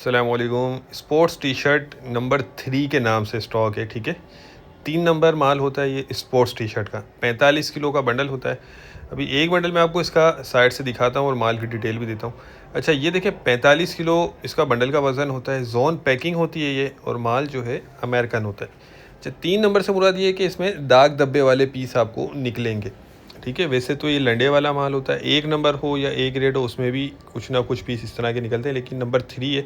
अस्सलामुअलैकुम। Sports T shirt number 3 के नाम से स्टॉक है, ठीक है। 3 नंबर माल होता है ये स्पोर्ट्स टी शर्ट का, 45 किलो का बंडल होता है। अभी एक बंडल मैं आपको इसका साइड से दिखाता हूँ और माल की डिटेल भी देता हूँ। अच्छा, ये देखिए 45 किलो इसका बंडल का वज़न होता है। जोन पैकिंग होती है ये, और माल जो है अमेरिकन होता है। अच्छा, 3 नंबर से मुराद ये है कि इसमें दाग धब्बे वाले पीस आपको निकलेंगे, ठीक है। वैसे तो ये लंडे वाला माल होता है, 1 नंबर हो या A ग्रेड हो उसमें भी कुछ ना कुछ पीस इस तरह के निकलते हैं, लेकिन नंबर 3 है।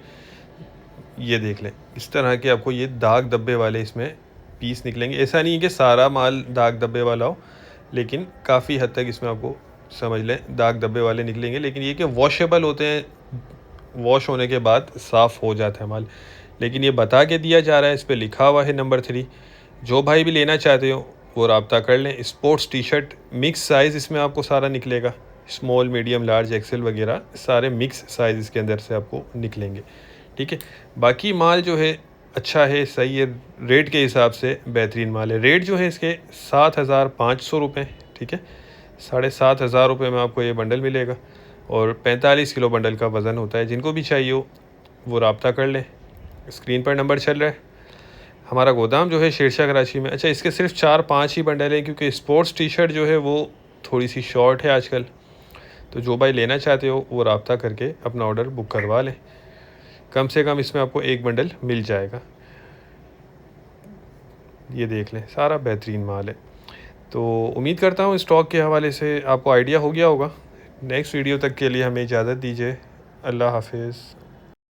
ये देख लें, इस तरह के आपको ये दाग धब्बे वाले इसमें पीस निकलेंगे। ऐसा नहीं है कि सारा माल दाग धब्बे वाला हो, लेकिन काफ़ी हद तक इसमें आपको समझ लें दाग धब्बे वाले निकलेंगे। लेकिन ये कि वॉशेबल होते हैं, वॉश होने के बाद साफ़ हो जाता है माल। लेकिन ये बता के दिया जा रहा है, इस पर लिखा हुआ है नंबर 3। जो भाई भी लेना चाहते हो वो रब्ता कर लें। Sports T shirt mix size इसमें आपको सारा निकलेगा, स्मॉल मीडियम लार्ज एक्सेल वगैरह सारे मिक्स साइज़ इसके अंदर से आपको निकलेंगे, ठीक है। बाकी माल जो है अच्छा है, सही है, रेट के हिसाब से बेहतरीन माल है। रेट जो है इसके 7,500 रुपये, ठीक है। 7,500 रुपये में आपको ये बंडल मिलेगा, और 45 किलो बंडल का वज़न होता है। जिनको भी चाहिए हो वो रब्ता कर लें, स्क्रीन पर नंबर चल रहा है। हमारा गोदाम जो है शेरशाह कराची में। अच्छा, इसके सिर्फ 4-5 ही बंडल हैं, क्योंकि स्पोर्ट्स टी शर्ट जो है वो थोड़ी सी शॉर्ट है आजकल। तो जो भाई लेना चाहते हो वो रब्ता करके अपना ऑर्डर बुक करवा लें। कम से कम इसमें आपको एक बंडल मिल जाएगा। ये देख लें, सारा बेहतरीन माल है। तो उम्मीद करता हूँ स्टॉक के हवाले से आपको आइडिया हो गया होगा। नेक्स्ट वीडियो तक के लिए हमें इजाज़त दीजिए। अल्लाह हाफिज़।